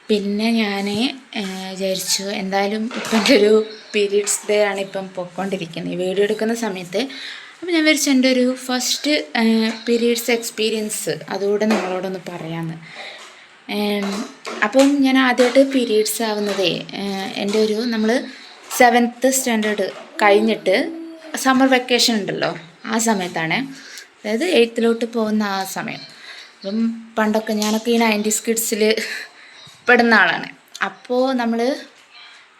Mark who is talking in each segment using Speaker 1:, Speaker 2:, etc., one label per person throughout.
Speaker 1: പിന്നെ ഞാൻ വിചാരിച്ചു എന്തായാലും ഇപ്പം എൻ്റെ ഒരു പീരീഡ്സ് ഡേ ആണ് ഇപ്പം പൊയ്ക്കൊണ്ടിരിക്കുന്നത് ഈ വീഡിയോ എടുക്കുന്ന സമയത്ത്. അപ്പോൾ ഞാൻ വിചാരിച്ചു എൻ്റെ ഒരു ഫസ്റ്റ് പീരീഡ്സ് എക്സ്പീരിയൻസ് അതുകൂടെ നിങ്ങളോടൊന്ന് പറയാമെന്ന്. അപ്പം ഞാൻ ആദ്യമായിട്ട് പീരീഡ്സ് ആവുന്നതേ എൻ്റെ ഒരു നമ്മൾ 7th സ്റ്റാൻഡേർഡ് കഴിഞ്ഞിട്ട് സമ്മർ വെക്കേഷൻ ഉണ്ടല്ലോ ആ സമയത്താണ്, അതായത് 8th പോകുന്ന ആ സമയം. അപ്പം പണ്ടൊക്കെ ഞാനൊക്കെ ഈ 90s കിഡ്സിൽ പെടുന്ന ആളാണ്. അപ്പോൾ നമ്മൾ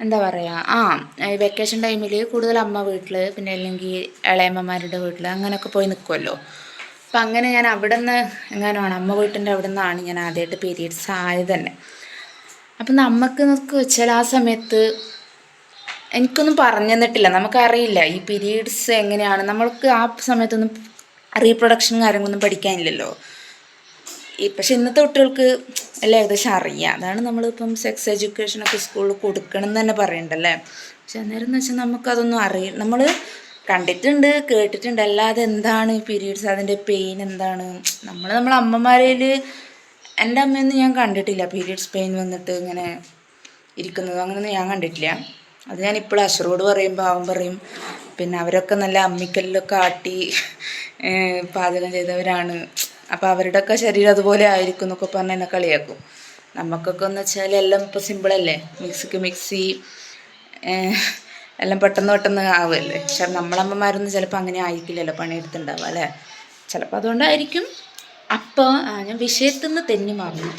Speaker 1: എന്താ പറയുക വെക്കേഷൻ ടൈമിൽ കൂടുതൽ അമ്മ വീട്ടിൽ പിന്നെ അല്ലെങ്കിൽ ഇളയമ്മമാരുടെ വീട്ടിൽ അങ്ങനെയൊക്കെ പോയി നിൽക്കുമല്ലോ. അപ്പം അങ്ങനെ ഞാൻ അവിടെ നിന്ന് എങ്ങനെയാണ് അമ്മ വീട്ടിൻ്റെ അവിടെ നിന്നാണ് ഞാൻ ആദ്യമായിട്ട് പീരീഡ്സ് ആയത് തന്നെ. അപ്പം നമുക്ക് വെച്ചാൽ ആ സമയത്ത് എനിക്കൊന്നും പറഞ്ഞു തന്നിട്ടില്ല, നമുക്കറിയില്ല ഈ പീരീഡ്സ് എങ്ങനെയാണ്. നമ്മൾക്ക് ആ സമയത്തൊന്നും റീപ്രൊഡക്ഷനും കാര്യങ്ങളൊന്നും പഠിക്കാനില്ലല്ലോ. പക്ഷെ ഇന്നത്തെ കുട്ടികൾക്ക് എല്ലാം ഏകദേശം അറിയാം. അതാണ് നമ്മളിപ്പം സെക്സ് എഡ്യൂക്കേഷനൊക്കെ സ്കൂളിൽ കൊടുക്കണം എന്ന് തന്നെ പറയണ്ടല്ലേ. പക്ഷെ അന്നേരം എന്ന് വെച്ചാൽ നമുക്കതൊന്നും അറിയാം. നമ്മൾ കണ്ടിട്ടുണ്ട് കേട്ടിട്ടുണ്ട്, അല്ലാതെ എന്താണ് പീരീഡ്സ് അതിൻ്റെ പെയിൻ എന്താണ് നമ്മളെ അമ്മമാരിൽ എൻ്റെ അമ്മയൊന്നും ഞാൻ കണ്ടിട്ടില്ല പീരീഡ്സ് പെയിൻ വന്നിട്ട് ഇങ്ങനെ ഇരിക്കുന്നത്, അങ്ങനെയൊന്നും ഞാൻ കണ്ടിട്ടില്ല. അത് ഞാനിപ്പോൾ അശ്വറോട് പറയുമ്പോൾ അവൻ പറയും പിന്നെ അവരൊക്കെ നല്ല അമ്മിക്കല്ലൊക്കെ ആട്ടി പാചകം ചെയ്തവരാണ്, അപ്പോൾ അവരുടെയൊക്കെ ശരീരം അതുപോലെ ആയിരിക്കും എന്നൊക്കെ പറഞ്ഞ് എന്നെ കളിയാക്കും. നമുക്കൊക്കെ എന്ന് വെച്ചാൽ എല്ലാം ഇപ്പോൾ സിമ്പിളല്ലേ, മിക്സി എല്ലാം പെട്ടെന്ന് ആവുമല്ലേ. പക്ഷെ നമ്മളമ്മമാരൊന്നും ചിലപ്പോൾ അങ്ങനെ ആയിരിക്കില്ലല്ലോ പണിയെടുത്തുണ്ടാവുക അല്ലേ, ചിലപ്പോൾ അതുകൊണ്ടായിരിക്കും. അപ്പോൾ ഞാൻ വിഷയത്തിൽ നിന്ന് തെന്നി മാറുന്നു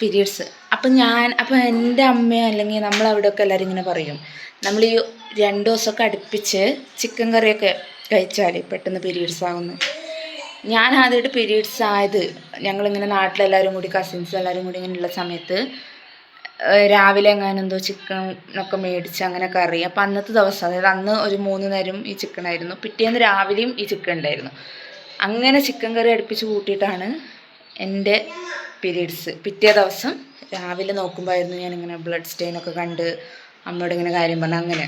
Speaker 1: പീരീഡ്സ്. അപ്പം എൻ്റെ അമ്മയോ അല്ലെങ്കിൽ നമ്മളവിടെയൊക്കെ എല്ലാവരും ഇങ്ങനെ പറയും, നമ്മൾ ഈ 2 ദിവസമൊക്കെ അടുപ്പിച്ച് ചിക്കൻ കറിയൊക്കെ കഴിച്ചാൽ പെട്ടെന്ന് പീരീഡ്സ് ആവുന്നു. ഞാൻ ആദ്യമായിട്ട് പീരീഡ്സ് ആയത് ഞങ്ങളിങ്ങനെ നാട്ടിലെല്ലാവരും കൂടി കസിൻസ് എല്ലാവരും കൂടി ഇങ്ങനെയുള്ള സമയത്ത് രാവിലെ എങ്ങാനെന്തോ ചിക്കനൊക്കെ മേടിച്ച് അങ്ങനെ കറി. അപ്പം അന്നത്തെ ദിവസം അതായത് അന്ന് ഒരു 3 നേരം ഈ ചിക്കനായിരുന്നു, പിറ്റേന്ന് രാവിലെയും ഈ ചിക്കൻ ഉണ്ടായിരുന്നു. അങ്ങനെ ചിക്കൻ കറി അടുപ്പിച്ച് കൂട്ടിയിട്ടാണ് എൻ്റെ പീരീഡ്സ്. പിറ്റേ ദിവസം രാവിലെ നോക്കുമ്പോഴായിരുന്നു ഞാനിങ്ങനെ ബ്ലഡ് സ്റ്റെയിനൊക്കെ കണ്ട് അമ്മയോട് ഇങ്ങനെ കാര്യം പറഞ്ഞു. അങ്ങനെ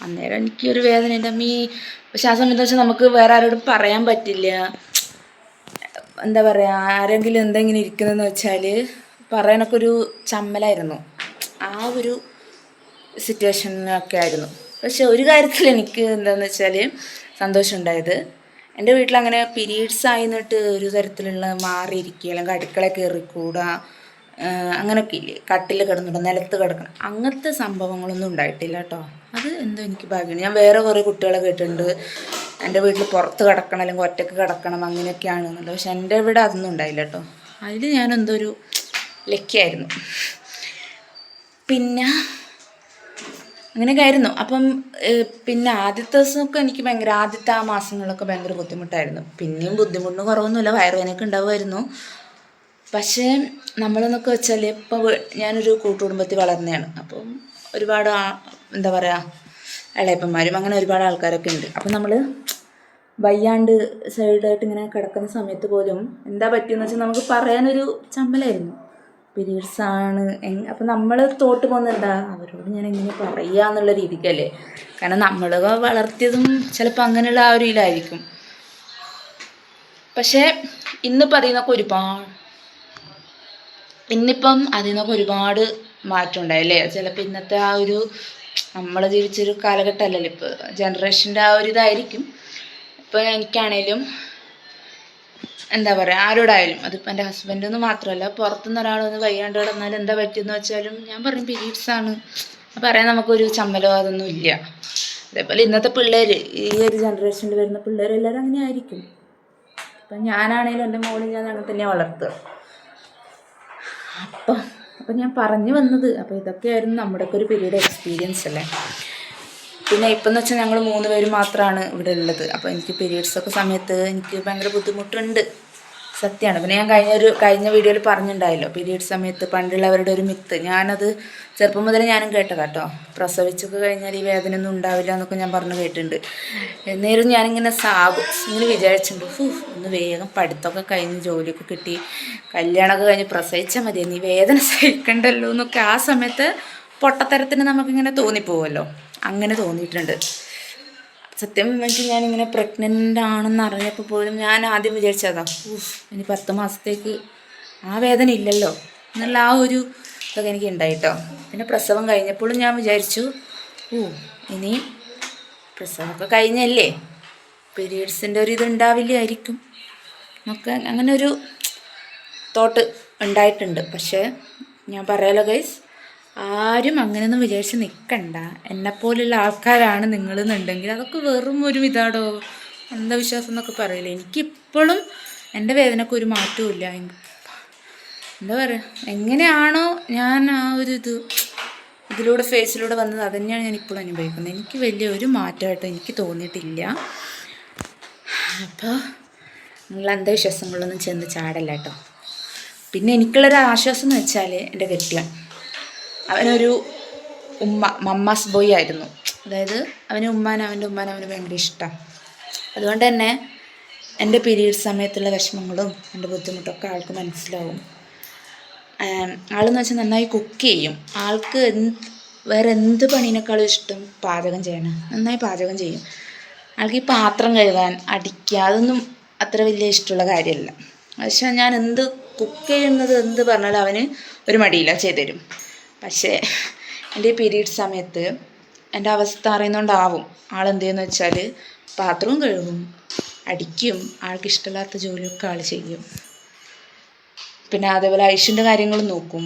Speaker 1: അന്നേരം എനിക്കൊരു വേദന എൻ്റെ അമ്മീ. പക്ഷെ ആ സമയത്ത് വെച്ചാൽ നമുക്ക് വേറെ ആരോടും പറയാൻ പറ്റില്ല. എന്താ പറയുക, ആരെങ്കിലും എന്തെങ്കിലും ഇരിക്കുന്നതെന്ന് വെച്ചാൽ പറയാനൊക്കെ ഒരു ചമ്മലായിരുന്നു. ആ ഒരു സിറ്റുവേഷനൊക്കെ ആയിരുന്നു. പക്ഷെ ഒരു കാര്യത്തിൽ എനിക്ക് എന്താണെന്ന് വെച്ചാൽ സന്തോഷം ഉണ്ടായത്, എൻ്റെ വീട്ടിലങ്ങനെ പീരീഡ്സ് ആയിന്നിട്ട് ഒരു തരത്തിലുള്ള മാറിയിരിക്കുക അല്ലെങ്കിൽ അടുക്കള കയറിക്കൂടാ അങ്ങനെയൊക്കെ ഇല്ലേ, കട്ടിൽ കിടന്നിട്ട് നിലത്ത് കിടക്കണം, അങ്ങനത്തെ സംഭവങ്ങളൊന്നും ഉണ്ടായിട്ടില്ല കേട്ടോ. അത് എന്തോ എനിക്ക് ഭാഗ്യമാണ്. ഞാൻ വേറെ കുറേ കുട്ടികളെ കേട്ടിട്ടുണ്ട് എൻ്റെ വീട്ടിൽ പുറത്ത് കിടക്കണം അല്ലെങ്കിൽ ഒറ്റയ്ക്ക് കിടക്കണം അങ്ങനെയൊക്കെയാണ് എന്നുള്ളത്. പക്ഷെ എൻ്റെ ഇവിടെ അതൊന്നും ഉണ്ടായില്ല കേട്ടോ. അതിൽ ഞാനെന്തോ ഒരു ലക്കിയായിരുന്നു. പിന്നെ അങ്ങനെയൊക്കെ ആയിരുന്നു. അപ്പം പിന്നെ ആദ്യത്തെ ദിവസമൊക്കെ എനിക്ക് ഭയങ്കര, ആദ്യത്തെ ആ മാസങ്ങളൊക്കെ ഭയങ്കര ബുദ്ധിമുട്ടായിരുന്നു. പിന്നെയും ബുദ്ധിമുട്ടിന് കുറവൊന്നുമില്ല, വയറുവേദനയൊക്കെ ഉണ്ടാവുമായിരുന്നു. പക്ഷേ നമ്മളെന്നൊക്കെ വെച്ചാൽ ഇപ്പോൾ ഞാനൊരു കൂട്ടുകുടുംബത്തിൽ വളർന്നതാണ്. അപ്പം ഒരുപാട് എന്താ പറയുക ഇളയപ്പന്മാരും അങ്ങനെ ഒരുപാട് ആൾക്കാരൊക്കെ ഉണ്ട്. അപ്പം നമ്മൾ വയ്യാണ്ട് സൈഡായിട്ട് ഇങ്ങനെ കിടക്കുന്ന സമയത്ത് പോലും എന്താ പറ്റിയെന്ന് വെച്ചാൽ നമുക്ക് പറയാനൊരു ചമ്മലായിരുന്നു, പീരീഡ്സ് ആണ്. അപ്പം നമ്മൾ തോട്ട് പോകുന്നുണ്ടാ അവരോട് ഞാൻ എങ്ങനെ പറയുക എന്നുള്ള രീതിക്കല്ലേ. കാരണം നമ്മൾ വളർത്തിയതും ചിലപ്പോൾ അങ്ങനെയുള്ള ആ ഒരു ഇതിലായിരിക്കും. പക്ഷേ ഇന്നിപ്പം അതിൽ നിന്നൊക്കെ ഒരുപാട് മാറ്റം ഉണ്ടായല്ലേ. ചിലപ്പോൾ ഇന്നത്തെ ആ ഒരു നമ്മൾ ജീവിച്ചൊരു കാലഘട്ടമല്ലല്ലോ ഇപ്പോൾ, ജനറേഷൻ്റെ ആ ഒരു ഇതായിരിക്കും. ഇപ്പോൾ എനിക്കാണേലും എന്താ പറയുക ആരോടായാലും, അതിപ്പോൾ എൻ്റെ ഹസ്ബൻഡെന്ന് മാത്രമല്ല പുറത്തുനിന്ന് ഒരാളൊന്ന് വയ്യാണ്ട് കിടന്നാൽ എന്താ പറ്റിയെന്ന് വെച്ചാലും ഞാൻ പറയും പീരീഡ്സാണ് പറയാൻ നമുക്കൊരു ചമ്മലോ അതൊന്നും ഇല്ല. അതേപോലെ ഇന്നത്തെ പിള്ളേർ, ഈ ഒരു ജനറേഷനിൽ വരുന്ന പിള്ളേരെല്ലാവരും അങ്ങനെ ആയിരിക്കും. ഇപ്പം ഞാനാണേലും എൻ്റെ മോളിൽ ഞാൻ അങ്ങനെ തന്നെയാണ് വളർത്തുക. അപ്പം ഞാൻ പറഞ്ഞു വന്നത്, അപ്പോൾ ഇതൊക്കെയായിരുന്നു നമ്മുടെയൊക്കെ ഒരു പീരീഡ് എക്സ്പീരിയൻസ് അല്ലേ. പിന്നെ ഇപ്പം എന്ന് വെച്ചാൽ ഞങ്ങൾ 3 പേര് മാത്രമാണ് ഇവിടെ ഉള്ളത്. അപ്പോൾ എനിക്ക് പീരീഡ്സൊക്കെ സമയത്ത് എനിക്ക് ഭയങ്കര ബുദ്ധിമുട്ടുണ്ട്, സത്യമാണ്. പിന്നെ ഞാൻ കഴിഞ്ഞ വീഡിയോയിൽ പറഞ്ഞിട്ടുണ്ടായല്ലോ പീരീഡ് സമയത്ത് പണ്ടുള്ളവരുടെ ഒരു മിത്ത്. ഞാനത് ചെറുപ്പം മുതലേ ഞാനും കേട്ടതാണ് കേട്ടോ. പ്രസവിച്ചൊക്കെ കഴിഞ്ഞാൽ ഈ വേദനയൊന്നും ഉണ്ടാവില്ല എന്നൊക്കെ ഞാൻ പറഞ്ഞു കേട്ടിട്ടുണ്ട്. എന്നേരം ഞാനിങ്ങനെ ഇങ്ങനെ വിചാരിച്ചിട്ടുണ്ട്, ഒന്ന് വേഗം പഠിത്തമൊക്കെ കഴിഞ്ഞ് ജോലിയൊക്കെ കിട്ടി കല്യാണമൊക്കെ കഴിഞ്ഞ് പ്രസവിച്ചാൽ മതി, നീ വേദന സഹിക്കണ്ടല്ലോ എന്നൊക്കെ ആ സമയത്ത് പൊട്ടത്തരത്തിന് നമുക്കിങ്ങനെ തോന്നിപ്പോവുമല്ലോ. അങ്ങനെ തോന്നിയിട്ടുണ്ട്. സത്യം പറഞ്ഞാൽ ഞാനിങ്ങനെ പ്രഗ്നൻ്റ് ആണെന്ന് അറിഞ്ഞപ്പോൾ പോലും ഞാൻ ആദ്യം വിചാരിച്ചതാ, ഇനി 10 മാസത്തേക്ക് ആ വേദന ഇല്ലല്ലോ, എന്നുള്ള ആ ഒരു ഇതൊക്കെ എനിക്ക് ഉണ്ടായിട്ടോ. പിന്നെ പ്രസവം കഴിഞ്ഞപ്പോഴും ഞാൻ വിചാരിച്ചു ഇനി പ്രസവമൊക്കെ കഴിഞ്ഞല്ലേ, പീരീഡ്സിൻ്റെ ഒരു ഇത് ഉണ്ടാവില്ലായിരിക്കും എന്നൊക്കെ അങ്ങനെ ഒരു തോട്ട് ഉണ്ടായിട്ടുണ്ട്. പക്ഷേ ഞാൻ പറയാലോ ഗൈസ്, ആരും അങ്ങനെയൊന്നും വിചാരിച്ച് നിൽക്കണ്ട. എന്നെപ്പോലുള്ള ആൾക്കാരാണ് നിങ്ങളെന്നുണ്ടെങ്കിൽ അതൊക്കെ വെറും ഒരു ഇതാടോ അന്ധവിശ്വാസം എന്നൊക്കെ പറയില്ല. എനിക്കിപ്പോഴും എൻ്റെ വേദനയ്ക്ക് ഒരു മാറ്റവും ഇല്ല. എന്താ പറയുക, എങ്ങനെയാണോ ഞാൻ ആ ഒരു ഇതിലൂടെ ഫേസിലൂടെ വന്നത് അത് തന്നെയാണ് ഞാൻ ഇപ്പോഴും അനുഭവിക്കുന്നത്. എനിക്ക് വലിയ ഒരു മാറ്റമായിട്ട് എനിക്ക് തോന്നിയിട്ടില്ല. അപ്പോൾ നിങ്ങൾ അന്ധവിശ്വാസങ്ങളൊന്നും ചെന്ന് ചാടല്ല കേട്ടോ. പിന്നെ എനിക്കുള്ളൊരു ആശ്വാസം എന്ന് വെച്ചാൽ എൻ്റെ കെട്ടിയൻ, അവനൊരു മമ്മാസ് ബോയ് ആയിരുന്നു. അതായത് അവൻ്റെ ഉമ്മാനെ അവന് ഭയങ്കര ഇഷ്ടമാണ്. അതുകൊണ്ട് തന്നെ എൻ്റെ പീരീഡ്സ് സമയത്തുള്ള വിഷമങ്ങളും എൻ്റെ ബുദ്ധിമുട്ടൊക്കെ ആൾക്ക് മനസ്സിലാവും. ആളെന്ന് വെച്ചാൽ നന്നായി കുക്ക് ചെയ്യും. ആൾക്ക് വേറെ എന്ത് പണീനേക്കാളും ഇഷ്ടം പാചകം ചെയ്യണം. നന്നായി പാചകം ചെയ്യും. ആൾക്ക് ഈ പാത്രം കഴുകാൻ, അടിക്കുക അതൊന്നും അത്ര വലിയ ഇഷ്ടമുള്ള കാര്യമല്ല. പക്ഷേ ഞാൻ എന്ത് കുക്ക് ചെയ്യുന്നത് എന്ത് പറഞ്ഞാലും അവന് ഒരു മടിയില്ല, ചെയ്തു തരും. പക്ഷേ എൻ്റെ പീരീഡ്സ് സമയത്ത് എൻ്റെ അവസ്ഥ അറിയുന്നതുകൊണ്ടാവും ആളെന്ത് ചെയ്യുമെന്ന് വെച്ചാൽ പാത്രവും കഴുകും, അടിക്കും, ആൾക്ക് ഇഷ്ടമില്ലാത്ത ജോലിയൊക്കെ ആൾ ചെയ്യും. പിന്നെ അതേപോലെ ഐഷിൻ്റെ കാര്യങ്ങൾ നോക്കും,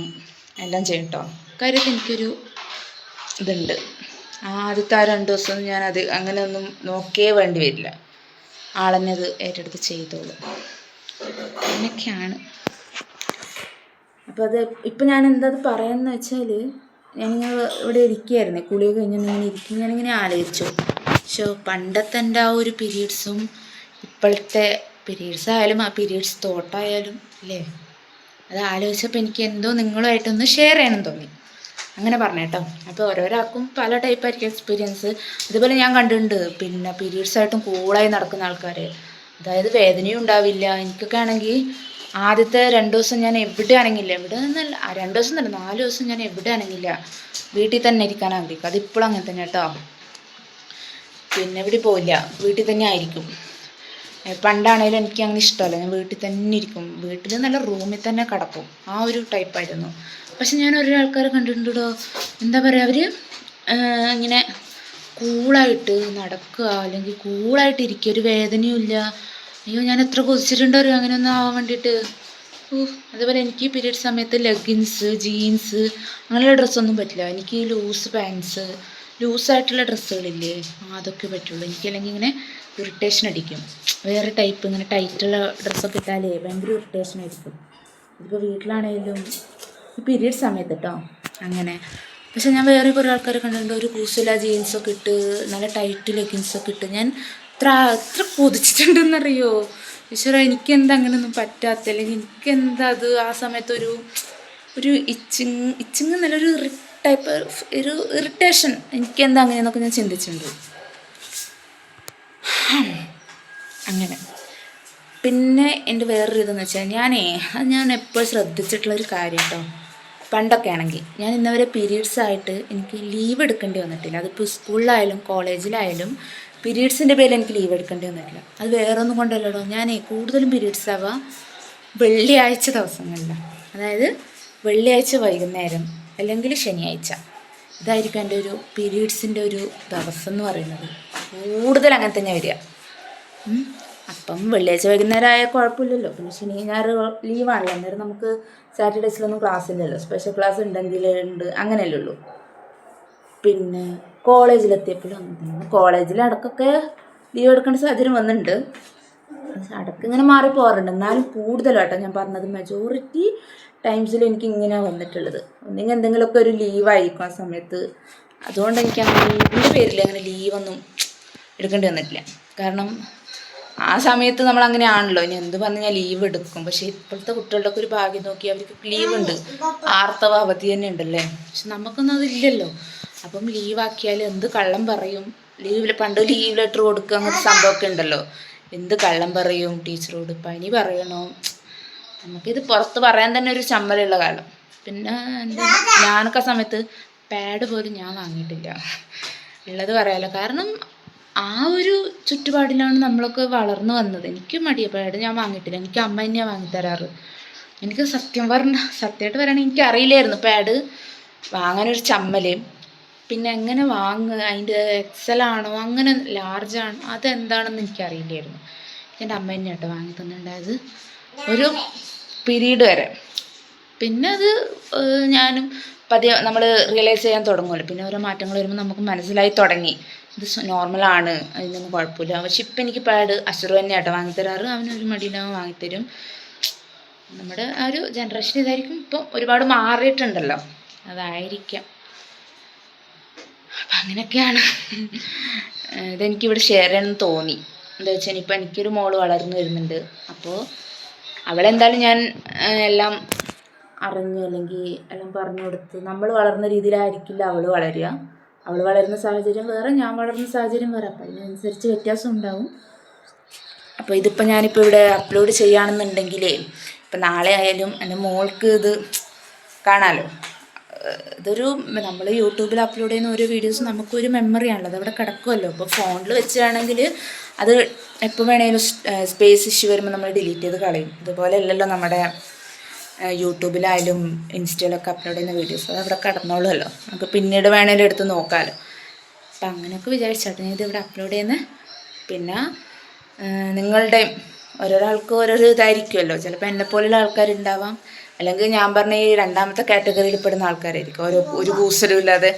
Speaker 1: എല്ലാം ചെയ്യും കേട്ടോ. കാര്യത്തിൽ എനിക്കൊരു ഇതുണ്ട്. ആദ്യത്തെ ആ 2 ദിവസം ഞാനത് അങ്ങനെയൊന്നും നോക്കേ വേണ്ടി വരില്ല. ആളെന്നെ അത് ഏറ്റെടുത്ത് ചെയ്തോളും. അങ്ങനെയൊക്കെയാണ്. അപ്പോൾ അത് ഇപ്പം ഞാൻ എന്താ പറയാമെന്ന് വെച്ചാൽ, ഞാനിങ്ങനെ ഇവിടെ ഇരിക്കുകയായിരുന്നേ, കുളിയൊക്കെ കഴിഞ്ഞിങ്ങനെ ഇരിക്കും. ഞാനിങ്ങനെ ആലോചിച്ചു, പക്ഷേ പണ്ടത്തെ എൻ്റെ ആ ഒരു പീരീഡ്സും ഇപ്പോഴത്തെ പീരീഡ്സ് ആയാലും ആ പീരീഡ്സ് തോട്ടായാലും അല്ലേ, അത് ആലോചിച്ചപ്പോൾ എനിക്ക് എന്തോ നിങ്ങളുമായിട്ടൊന്ന് ഷെയർ ചെയ്യണം തോന്നി. അങ്ങനെ പറഞ്ഞേട്ടോ. അപ്പോൾ ഓരോരാൾക്കും പല ടൈപ്പായിരിക്കും എക്സ്പീരിയൻസ്. അതുപോലെ ഞാൻ കണ്ടിട്ടുണ്ട് പിന്നെ പീരീഡ്സായിട്ടും കൂളായി നടക്കുന്ന ആൾക്കാർ. അതായത് വേദനയും ഉണ്ടാവില്ല. എനിക്കൊക്കെ ആണെങ്കിൽ ആദ്യത്തെ 2 ദിവസം ഞാൻ എവിടെ ആണെങ്കില്ല, എവിടെ നിന്നല്ല 2 ദിവസം തന്നെ 4 ദിവസം ഞാൻ എവിടെ ആണെങ്കില്ല വീട്ടിൽ തന്നെ ഇരിക്കാൻ ആഗ്രഹിക്കും. അതിപ്പോഴും അങ്ങനെ തന്നെ കേട്ടോ. പിന്നെ എവിടെ പോയില്ല, വീട്ടിൽ തന്നെ ആയിരിക്കും. പണ്ടാണേലും എനിക്ക് അങ്ങനെ ഇഷ്ടമല്ല, ഞാൻ വീട്ടിൽ തന്നെ ഇരിക്കും. വീട്ടിൽ നല്ല റൂമിൽ തന്നെ കിടക്കും. ആ ഒരു ടൈപ്പായിരുന്നു. പക്ഷെ ഞാൻ ഓരോ ആൾക്കാരെ കണ്ടിട്ടുണ്ടോ, എന്താ പറയുക, അവർ ഇങ്ങനെ കൂളായിട്ട് നടക്കുക അല്ലെങ്കിൽ കൂളായിട്ട് ഇരിക്കുക, ഒരു വേദനയും ഇല്ല. അയ്യോ ഞാൻ എത്ര കൊതിച്ചിട്ടുണ്ടോ അറിയോ അങ്ങനെയൊന്നും ആവാൻ വേണ്ടിയിട്ട്. അതുപോലെ എനിക്ക് പീരീഡ് സമയത്ത് ലെഗിൻസ്, ജീൻസ് അങ്ങനെയുള്ള ഡ്രസ്സൊന്നും പറ്റില്ല. എനിക്ക് ലൂസ് പാൻസ്, ലൂസായിട്ടുള്ള ഡ്രസ്സുകളില്ലേ അതൊക്കെ പറ്റുള്ളൂ. എനിക്കല്ലെങ്കിൽ ഇങ്ങനെ ഇറിറ്റേഷൻ അടിക്കും. വേറെ ടൈപ്പ് ഇങ്ങനെ ടൈറ്റുള്ള ഡ്രസ്സൊക്കെ ഇട്ടാലേ ഭയങ്കര ഇറിറ്റേഷൻ ആയിരിക്കും. ഇതിപ്പോൾ വീട്ടിലാണെങ്കിലും പീരീഡ് സമയത്ത് കേട്ടോ അങ്ങനെ. പക്ഷെ ഞാൻ വേറെ കുറേ ആൾക്കാരെ കണ്ടിട്ടുണ്ട്, ഒരു കൂസില ജീൻസൊക്കെ ഇട്ട് നല്ല ടൈറ്റ് ലെഗിൻസൊക്കെ ഇട്ട്. ഞാൻ എത്ര കൊതിച്ചിട്ടുണ്ടെന്നറിയോ ഈശ്വര. എനിക്കെന്താ അങ്ങനെയൊന്നും പറ്റാത്ത, അല്ലെങ്കിൽ എനിക്കെന്താ അത് ആ സമയത്ത് ഒരു ഇച്ചിങ് നല്ലൊരു ടൈപ്പ് ഒരു ഇറിറ്റേഷൻ, എനിക്കെന്താ അങ്ങനെയെന്നൊക്കെ ഞാൻ ചിന്തിച്ചിട്ടുണ്ട്. അങ്ങനെ പിന്നെ എൻ്റെ വേറൊരു ഇതെന്ന് വെച്ചാൽ ഞാൻ എപ്പോഴും ശ്രദ്ധിച്ചിട്ടുള്ളൊരു കാര്യം കേട്ടോ. പണ്ടൊക്കെ ആണെങ്കിൽ ഞാൻ ഇന്നവരെ പീരീഡ്സ് ആയിട്ട് എനിക്ക് ലീവ് എടുക്കേണ്ടി വന്നിട്ടില്ല. അതിപ്പോൾ സ്കൂളിലായാലും കോളേജിലായാലും പീരീഡ്സിൻ്റെ പേരിൽ എനിക്ക് ലീവ് എടുക്കേണ്ടി വന്നിട്ടില്ല. അത് വേറെ ഒന്നും കൊണ്ടല്ലടോ, ഞാൻ കൂടുതലും പീരീഡ്സ് ആവുക വെള്ളിയാഴ്ച ദിവസങ്ങളിലാണ്. അതായത് വെള്ളിയാഴ്ച വൈകുന്നേരം അല്ലെങ്കിൽ ശനിയാഴ്ച, ഇതായിരിക്കും എൻ്റെ ഒരു പീരീഡ്സിൻ്റെ ഒരു ദിവസം എന്ന് പറയുന്നത്. കൂടുതൽ അങ്ങനെ തന്നെ വരിക. അപ്പം വെള്ളിയാഴ്ച വൈകുന്നേരം ആയാൽ കുഴപ്പമില്ലല്ലോ. പിന്നെ ശനി ഞായർ ലീവാണല്ലോ, അന്നേരം നമുക്ക് സാറ്റർഡേസിലൊന്നും ക്ലാസ് ഇല്ലല്ലോ. സ്പെഷ്യൽ ക്ലാസ് ഉണ്ടെങ്കിൽ ഉണ്ട്, അങ്ങനെയല്ലേ ഉള്ളൂ. പിന്നെ കോളേജിലെത്തിയപ്പോഴും അങ്ങനെ കോളേജിൽ ഇടയ്ക്കൊക്കെ ലീവ് എടുക്കേണ്ട സാഹചര്യം വന്നിട്ടുണ്ട്. ഇടയ്ക്ക് ഇങ്ങനെ മാറി പോകാറുണ്ട്. എന്നാലും കൂടുതലാട്ടോ ഞാൻ പറഞ്ഞത്, മെജോറിറ്റി ടൈംസിൽ എനിക്ക് ഇങ്ങനെ വന്നിട്ടുള്ളത്. ഒന്നെങ്കിൽ എന്തെങ്കിലുമൊക്കെ ഒരു ലീവായിരിക്കും ആ സമയത്ത്. അതുകൊണ്ട് എനിക്ക് അങ്ങനെ ലീവിൻ്റെ പേരിൽ അങ്ങനെ ലീവൊന്നും എടുക്കേണ്ടി വന്നിട്ടില്ല. കാരണം ആ സമയത്ത് നമ്മൾ അങ്ങനെയാണല്ലോ, ഇനി എന്ത് പറഞ്ഞ് ഞാൻ ലീവ് എടുക്കും. പക്ഷേ ഇപ്പോഴത്തെ കുട്ടികളുടെ ഒക്കെ ഒരു ഭാഗ്യം നോക്കി അവർക്ക് ലീവുണ്ട്, ആർത്തവ അവധി തന്നെ ഉണ്ടല്ലേ. പക്ഷെ നമുക്കൊന്നും അതില്ലല്ലോ. അപ്പം ലീവാക്കിയാൽ എന്ത് കള്ളം പറയും. പണ്ട് ലീവ് ലെറ്റർ കൊടുക്കുക അങ്ങനത്തെ സംഭവമൊക്കെ ഉണ്ടല്ലോ. എന്ത് കള്ളം പറയും ടീച്ചറോട്, പനി പറയണോ, നമുക്കിത് പുറത്ത് പറയാൻ തന്നെ ഒരു ചമ്മലുള്ള കാലം. പിന്നെ ഞാനൊക്കെ ആ സമയത്ത് പാഡ് പോലും ഞാൻ വാങ്ങിയിട്ടില്ല, ഉള്ളത് പറയാമല്ലോ. കാരണം ആ ഒരു ചുറ്റുപാടിലാണ് നമ്മളൊക്കെ വളർന്നു വന്നത്. എനിക്ക് മടിയാണ്, പാഡ് ഞാൻ വാങ്ങിയിട്ടില്ല. എനിക്ക് അമ്മ തന്നെയാണ് വാങ്ങിത്തരാറ്. എനിക്ക് സത്യമായിട്ട് പറയുകയാണെങ്കിൽ എനിക്കറിയില്ലായിരുന്നു പാഡ് വാങ്ങാനൊരു ചമ്മൽ. പിന്നെ എങ്ങനെ വാങ്ങുക, അതിൻ്റെ എക്സലാണോ അങ്ങനെ ലാർജാണോ അതെന്താണെന്ന് എനിക്കറിയില്ലായിരുന്നു. എൻ്റെ അമ്മ തന്നെ കേട്ടോ വാങ്ങി തന്നിട്ടുണ്ടായത് ഒരു പീരീഡ് വരെ. പിന്നെ അത് ഞാനും പതിയെ നമ്മൾ റിയലൈസ് ചെയ്യാൻ തുടങ്ങുമല്ലോ. പിന്നെ ഓരോ മാറ്റങ്ങൾ വരുമ്പോൾ നമുക്ക് മനസ്സിലായി തുടങ്ങി ഇത് നോർമലാണ്, അതിനൊന്നും കുഴപ്പമില്ല. പക്ഷെ ഇപ്പം എനിക്ക് പാഡ് അസുറ് തന്നെ കേട്ടോ വാങ്ങിത്തരാറ്. അവനൊരു മടിയിലാവും വാങ്ങിത്തരും. നമ്മുടെ ആ ഒരു ജനറേഷൻ ഇതായിരിക്കും. ഇപ്പം ഒരുപാട് മാറിയിട്ടുണ്ടല്ലോ, അതായിരിക്കാം. അപ്പം അങ്ങനെയൊക്കെയാണ്. ഇതെനിക്കിവിടെ ഷെയർ ചെയ്യണമെന്ന് തോന്നി. എന്താ വെച്ചാൽ ഇപ്പം എനിക്കൊരു മോള് വളർന്നു വരുന്നുണ്ട്. അപ്പോൾ അവളെന്തായാലും ഞാൻ എല്ലാം അറിഞ്ഞ് അല്ലെങ്കിൽ എല്ലാം പറഞ്ഞു കൊടുത്ത് നമ്മൾ വളർന്ന രീതിയിലായിരിക്കില്ല അവൾ വളരുക. അവൾ വളരുന്ന സാഹചര്യം വേറെ, ഞാൻ വളർന്ന സാഹചര്യം വേറെ. അപ്പം അതിനനുസരിച്ച് വ്യത്യാസം ഉണ്ടാവും. അപ്പോൾ ഇതിപ്പോൾ ഞാനിപ്പോൾ ഇവിടെ അപ്ലോഡ് ചെയ്യുകയാണെന്നുണ്ടെങ്കിലേ ഇപ്പം നാളെ ആയാലും എൻ്റെ മോൾക്ക് ഇത് കാണാമല്ലോ. ഇതൊരു നമ്മൾ യൂട്യൂബിൽ അപ്ലോഡ് ചെയ്യുന്ന ഓരോ വീഡിയോസ് നമുക്കൊരു മെമ്മറിയാണല്ലോ, അതവിടെ കിടക്കുമല്ലോ. അപ്പോൾ ഫോണിൽ വെച്ചാണെങ്കിൽ അത് എപ്പോൾ വേണേലും സ്പേസ് ഇഷ്യൂ വരുമ്പോൾ നമ്മൾ ഡിലീറ്റ് ചെയ്ത് കളയും. ഇതുപോലെ അല്ലല്ലോ നമ്മുടെ യൂട്യൂബിലായാലും ഇൻസ്റ്റയിലൊക്കെ അപ്ലോഡ് ചെയ്യുന്ന വീഡിയോസ്, അത് അവിടെ കിടന്നോളുമല്ലോ, നമുക്ക് പിന്നീട് വേണേലും എടുത്ത് നോക്കാമല്ലോ. അപ്പം അങ്ങനെയൊക്കെ വിചാരിച്ചാട്ടെ ഞാൻ ഇതിവിടെ അപ്ലോഡ് ചെയ്യുന്നത്. പിന്നെ നിങ്ങളുടെയും ഓരോരാൾക്ക് ഓരോരോ ഇതായിരിക്കുമല്ലോ. ചിലപ്പോൾ എന്നെപ്പോലുള്ള ആൾക്കാരുണ്ടാവാം, അല്ലെങ്കിൽ ഞാൻ പറഞ്ഞ ഈ രണ്ടാമത്തെ കാറ്റഗറിയിൽ പെടുന്ന ആൾക്കാരായിരിക്കും. ഒരു കൂസലും ഇല്ലാതെ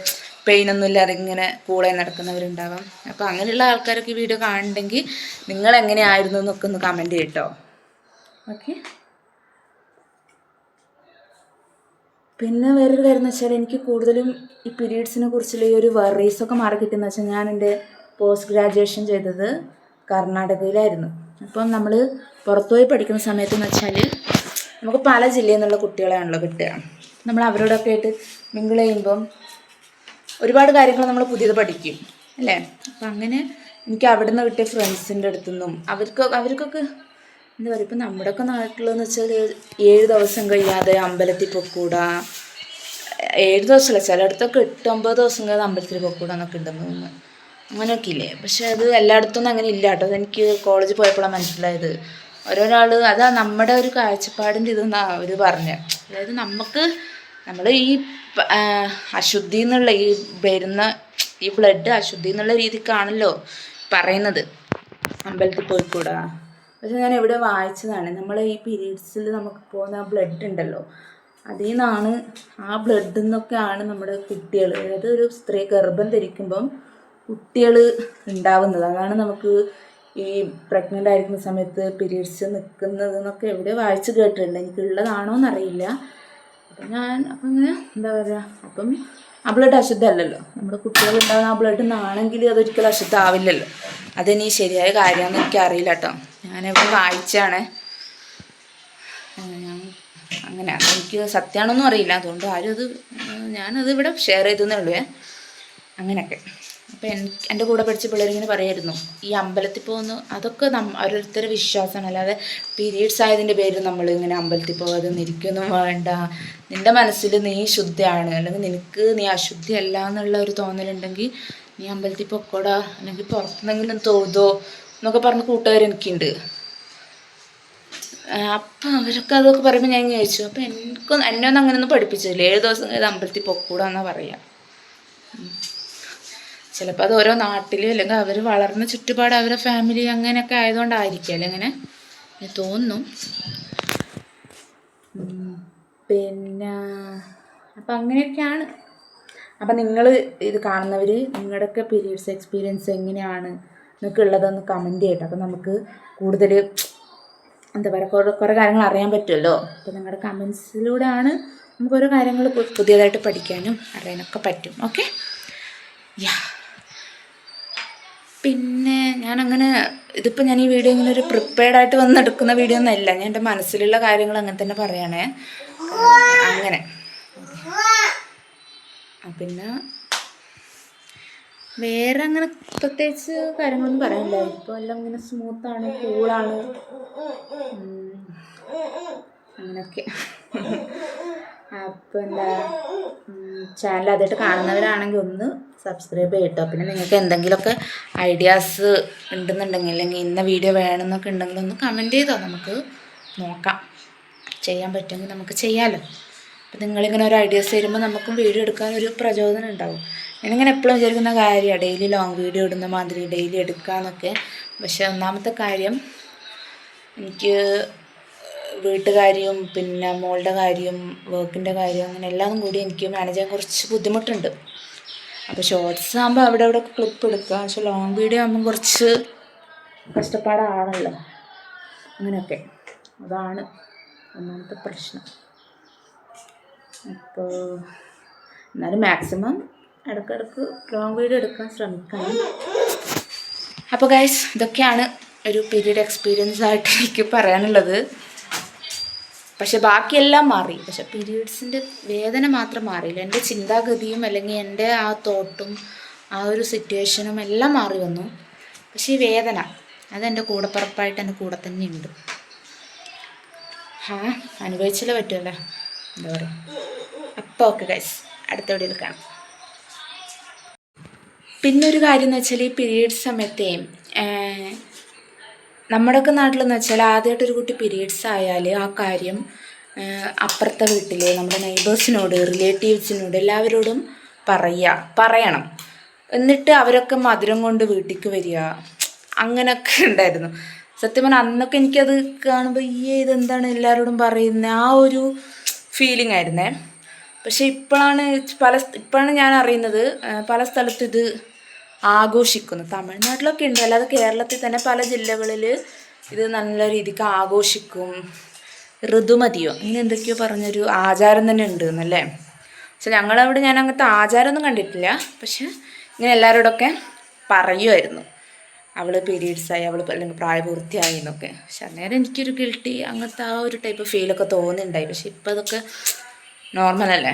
Speaker 1: പെയിനൊന്നും ഇല്ലാതെ ഇങ്ങനെ കൂടെ നടക്കുന്നവരുണ്ടാവാം. അപ്പോൾ അങ്ങനെയുള്ള ആൾക്കാരൊക്കെ ഈ വീഡിയോ കാണുന്നുണ്ടെങ്കിൽ നിങ്ങളെങ്ങനെയായിരുന്നു എന്നൊക്കെ ഒന്ന് കമൻറ്റ് ചെയ്യട്ടോ. ഓക്കെ. പിന്നെ വേറൊരു കാര്യം എന്ന് വെച്ചാൽ എനിക്ക് കൂടുതലും ഈ പീരീഡ്സിനെ കുറിച്ചുള്ള ഈ ഒരു വറീസൊക്കെ മാറി കിട്ടുന്നത് വെച്ചാൽ ഞാൻ എൻ്റെ പോസ്റ്റ് ഗ്രാജുവേഷൻ ചെയ്തത് കർണാടകയിലായിരുന്നു. അപ്പം നമ്മൾ പുറത്തുപോയി പഠിക്കുന്ന സമയത്തെന്ന് വെച്ചാൽ നമുക്ക് പല ജില്ലയിൽ നിന്നുള്ള കുട്ടികളെയാണല്ലോ കിട്ടുക. നമ്മൾ അവരോടൊക്കെ ആയിട്ട് മിങ്കിൾ ചെയ്യുമ്പം ഒരുപാട് കാര്യങ്ങൾ നമ്മൾ പുതിയത് പഠിക്കും അല്ലേ. അപ്പം അങ്ങനെ എനിക്ക് അവിടെ നിന്ന് കിട്ടിയ ഫ്രണ്ട്സിൻ്റെ അടുത്തുനിന്നും അവർക്കൊക്കെ എന്താ പറയുക, ഇപ്പം നമ്മുടെയൊക്കെ നാട്ടിലെന്ന് വെച്ചാൽ 7 ദിവസം കഴിയാതെ അമ്പലത്തിൽ പൊക്കൂടാ. 7 ദിവസമല്ല, ചിലയിടത്തൊക്കെ 8-9 ദിവസം കഴിയാതെ അമ്പലത്തിൽ പൊക്കൂടാന്നൊക്കെ ഉണ്ടെന്ന് തോന്നുന്നു. അങ്ങനെയൊക്കെ ഇല്ലേ. പക്ഷെ അത് എല്ലായിടത്തൊന്നും അങ്ങനെ ഇല്ല കേട്ടോ. അതെനിക്ക് കോളേജിൽ പോയപ്പോഴാണ് മനസ്സിലായത്. ഓരോരാൾ അതാ നമ്മുടെ ഒരു കാഴ്ചപ്പാടിൻ്റെ ഇതെന്നാണ് അവർ പറഞ്ഞത്. അതായത് നമ്മൾ ഈ അശുദ്ധി എന്നുള്ള ഈ വരുന്ന ഈ ബ്ലഡ് അശുദ്ധി എന്നുള്ള രീതിക്കാണല്ലോ പറയുന്നത് അമ്പലത്തിൽ പോയിക്കൂടാ. പക്ഷെ ഞാൻ എവിടെ വായിച്ചതാണ്, നമ്മൾ ഈ പീരീഡ്സിൽ നമുക്ക് പോകുന്ന ബ്ലഡ് ഉണ്ടല്ലോ, അതിൽ നിന്നാണ് ആ ബ്ലഡിൽ നിന്നൊക്കെയാണ് നമ്മുടെ കുട്ടികൾ, അതായത് ഒരു സ്ത്രീ ഗർഭം ധരിക്കുമ്പം കുട്ടികൾ ഉണ്ടാവുന്നത്. അതാണ് നമുക്ക് ഈ പ്രഗ്നൻ്റ് ആയിരിക്കുന്ന സമയത്ത് പീരീഡ്സ് നിൽക്കുന്നത് എന്നൊക്കെ എവിടെ വായിച്ച് കേട്ടിട്ടുണ്ട്. എനിക്കുള്ളതാണോ എന്നറിയില്ല. അപ്പം ഇങ്ങനെ എന്താ പറയുക, അപ്പം ആ ബ്ലഡ് അശുദ്ധമല്ലല്ലോ. നമ്മുടെ കുട്ടികളുണ്ടാകുന്ന ആ ബ്ലഡ് നിന്നാണെങ്കിൽ അതൊരിക്കലും അശുദ്ധമാവില്ലല്ലോ. അതിനി ശരിയായ കാര്യമാണെന്ന് എനിക്കറിയില്ല കേട്ടോ. ഞാനിവിടെ വായിച്ചാണ്. അങ്ങനെ അതെനിക്ക് സത്യമാണോന്നും അറിയില്ല. അതുകൊണ്ട് ഞാനത് ഇവിടെ ഷെയർ ചെയ്തെന്നേ ഉള്ളൂ. അങ്ങനെയൊക്കെ. അപ്പോൾ എൻ്റെ കൂടെ പഠിച്ച പിള്ളേരിങ്ങനെ പറയായിരുന്നു, ഈ അമ്പലത്തിൽ പോകുന്നു അതൊക്കെ ഓരോരുത്തരുടെ വിശ്വാസമാണ്. അല്ലാതെ പീരീഡ്സ് ആയതിൻ്റെ പേരിൽ നമ്മൾ ഇങ്ങനെ അമ്പലത്തിൽ പോകാതെ നിൽക്കൊന്നും വേണ്ട. നിൻ്റെ മനസ്സിൽ നീ ശുദ്ധിയാണ്, അല്ലെങ്കിൽ നീ അശുദ്ധിയല്ല എന്നുള്ള ഒരു തോന്നലുണ്ടെങ്കിൽ നീ അമ്പലത്തിൽ പൊക്കോടാ, അല്ലെങ്കിൽ പുറത്തുനിന്നെങ്കിലും തോതോ എന്നൊക്കെ പറഞ്ഞ കൂട്ടുകാരെനിക്കുണ്ട്. അപ്പം അവരൊക്കെ അതൊക്കെ പറയുമ്പോൾ ഞാൻ ചോദിച്ചു, അപ്പം എന്നെ ഒന്നും അങ്ങനെയൊന്നും പഠിപ്പിച്ചില്ല. 7 ദിവസം കഴിഞ്ഞ് അമ്പലത്തിൽ പൊക്കൂടാന്നാണ് പറയുക. ചിലപ്പോൾ അത് ഓരോ നാട്ടിലും അല്ലെങ്കിൽ അവർ വളർന്ന ചുറ്റുപാട് അവരുടെ ഫാമിലി അങ്ങനെയൊക്കെ ആയതുകൊണ്ടായിരിക്കും അങ്ങനെ തോന്നുന്നു. പിന്നെ അപ്പം അങ്ങനെയൊക്കെയാണ്. അപ്പം നിങ്ങൾ ഇത് കാണുന്നവർ നിങ്ങളുടെയൊക്കെ പീരീഡ്സ് എക്സ്പീരിയൻസ് എങ്ങനെയാണ് എന്നൊക്കെ ഉള്ളതൊന്ന് കമൻറ്റ് ചെയ്യട്ടെ. അപ്പം നമുക്ക് കൂടുതൽ എന്താ പറയുക കുറേ കാര്യങ്ങൾ അറിയാൻ പറ്റുമല്ലോ. അപ്പോൾ നിങ്ങളുടെ കമൻസിലൂടെയാണ് നമുക്ക് ഓരോ കാര്യങ്ങൾ പുതിയതായിട്ട് പഠിക്കാനും അറിയാനൊക്കെ പറ്റും. ഓക്കെ. പിന്നെ ഇതിപ്പോൾ ഞാൻ ഈ വീഡിയോ ഇങ്ങനെ ഒരു പ്രിപ്പയർഡായിട്ട് വന്നെടുക്കുന്ന വീഡിയോ ഒന്നുമല്ല. ഞാൻ എൻ്റെ മനസ്സിലുള്ള കാര്യങ്ങൾ അങ്ങനെ തന്നെ പറയണേ. അങ്ങനെ പിന്നെ വേറെ അങ്ങനെ പ്രത്യേകിച്ച് കാര്യങ്ങളൊന്നും പറയാനില്ല. ഇപ്പോൾ എല്ലാം ഇങ്ങനെ സ്മൂത്താണ്, കൂളാണ്, അങ്ങനെയൊക്കെ. അപ്പോൾ എന്താ, ചാനൽ ആദ്യമായിട്ട് കാണുന്നവരാണെങ്കിൽ ഒന്ന് സബ്സ്ക്രൈബ് ചെയ്യട്ടോ. പിന്നെ നിങ്ങൾക്ക് എന്തെങ്കിലുമൊക്കെ ഐഡിയാസ് ഉണ്ടെന്നുണ്ടെങ്കിൽ അല്ലെങ്കിൽ ഇന്ന വീഡിയോ വേണമെന്നൊക്കെ ഉണ്ടെങ്കിൽ ഒന്ന് കമൻറ്റ് ചെയ്തോ, നമുക്ക് നോക്കാം ചെയ്യാൻ പറ്റുമെങ്കിൽ നമുക്ക് ചെയ്യാമല്ലോ. അപ്പം നിങ്ങളിങ്ങനെ ഒരു ഐഡിയാസ് തരുമ്പോൾ നമുക്കും വീഡിയോ എടുക്കാൻ ഒരു പ്രചോദനം ഉണ്ടാവും. ഞാനിങ്ങനെ എപ്പോഴും വിചാരിക്കുന്ന കാര്യമാണ് ഡെയിലി ലോങ് വീഡിയോ ഇടുന്ന മാതിരി ഡെയിലി എടുക്കാമെന്നൊക്കെ. പക്ഷേ ഒന്നാമത്തെ കാര്യം എനിക്ക് വീട്ടുകാര്യവും പിന്നെ മോളുടെ കാര്യം വർക്കിൻ്റെ കാര്യം അങ്ങനെ എല്ലാം കൂടി എനിക്ക് മാനേജ് ചെയ്യാൻ കുറച്ച് ബുദ്ധിമുട്ടുണ്ട്. അപ്പോൾ ഷോർട്സ് ആകുമ്പോൾ അവിടെ അവിടെ ക്ലിപ്പ് എടുക്കുക, പക്ഷെ ലോങ് വീഡിയോ ആകുമ്പോൾ കുറച്ച് കഷ്ടപ്പാടാണല്ലോ. അങ്ങനെയൊക്കെ അതാണ് ഒന്നാമത്തെ പ്രശ്നം. അപ്പോൾ എന്നാലും മാക്സിമം ഇടയ്ക്കിടയ്ക്ക് ലോങ് വീഡിയോ എടുക്കാൻ ശ്രമിക്കണം. അപ്പോൾ ഗൈസ്, ഇതൊക്കെയാണ് ഒരു പീരീഡ് എക്സ്പീരിയൻസ് ആയിട്ട് എനിക്ക് പറയാനുള്ളത്. പക്ഷെ ബാക്കിയെല്ലാം മാറി, പക്ഷെ പീരീഡ്സിൻ്റെ വേദന മാത്രം മാറിയില്ല. എൻ്റെ ചിന്താഗതിയും അല്ലെങ്കിൽ എൻ്റെ ആ തോട്ടും ആ ഒരു സിറ്റുവേഷനും എല്ലാം മാറി വന്നു. പക്ഷേ ഈ വേദന അതെൻ്റെ കൂടപ്പിറപ്പായിട്ട് എൻ്റെ കൂടെ തന്നെ ഉണ്ട്. അനുഭവിച്ചാലേ പറ്റുമല്ലേ, എന്താ പറയുക. അപ്പോൾ ഓക്കെ ഗൈസ്, അടുത്ത വീഡിയോയിൽ കാണാം. പിന്നൊരു കാര്യം എന്ന് വെച്ചാൽ ഈ പീരീഡ്സ് സമയത്തെ നമ്മുടെയൊക്കെ നാട്ടിലെന്ന് വെച്ചാൽ ആദ്യമായിട്ടൊരു കുട്ടി പീരീഡ്സ് ആയാൽ ആ കാര്യം അപ്പുറത്തെ വീട്ടിൽ നമ്മുടെ നെയ്ബേഴ്സിനോട് റിലേറ്റീവ്സിനോട് എല്ലാവരോടും പറയണം. എന്നിട്ട് അവരൊക്കെ മധുരം കൊണ്ട് വീട്ടിലേക്ക് വരിക, അങ്ങനെയൊക്കെ ഉണ്ടായിരുന്നു. സത്യം പറഞ്ഞാൽ അന്നൊക്കെ എനിക്കത് കാണുമ്പോൾ ഇതെന്താണ് എല്ലാവരോടും പറയുന്നത്, ആ ഒരു ഫീലിംഗ് ആയിരുന്നേ. പക്ഷെ ഇപ്പോഴാണ് ഞാൻ അറിയുന്നത് പല സ്ഥലത്തും ഇത് ആഘോഷിക്കുന്നു. തമിഴ്നാട്ടിലൊക്കെ ഉണ്ട്, അല്ലാതെ കേരളത്തിൽ തന്നെ പല ജില്ലകളിൽ ഇത് നല്ല രീതിക്ക് ആഘോഷിക്കും. ഋതുമതിയോ അങ്ങനെ എന്തൊക്കെയോ പറഞ്ഞൊരു ആചാരം തന്നെ ഉണ്ട് എന്നല്ലേ. പക്ഷെ ഞങ്ങളവിടെ ഞാൻ അങ്ങനത്തെ ആചാരമൊന്നും കണ്ടിട്ടില്ല. പക്ഷെ ഇങ്ങനെ എല്ലാവരോടൊക്കെ പറയുമായിരുന്നു അവൾ പീരീഡ്സായി, അവൾ അല്ലെങ്കിൽ പ്രായപൂർത്തിയായി എന്നൊക്കെ. പക്ഷെ അന്നേരം എനിക്കൊരു ഗിൽട്ടി അങ്ങനത്തെ ആ ഒരു ടൈപ്പ് ഫീലൊക്കെ തോന്നുന്നുണ്ടായി. പക്ഷെ ഇപ്പം അതൊക്കെ നോർമലല്ലേ.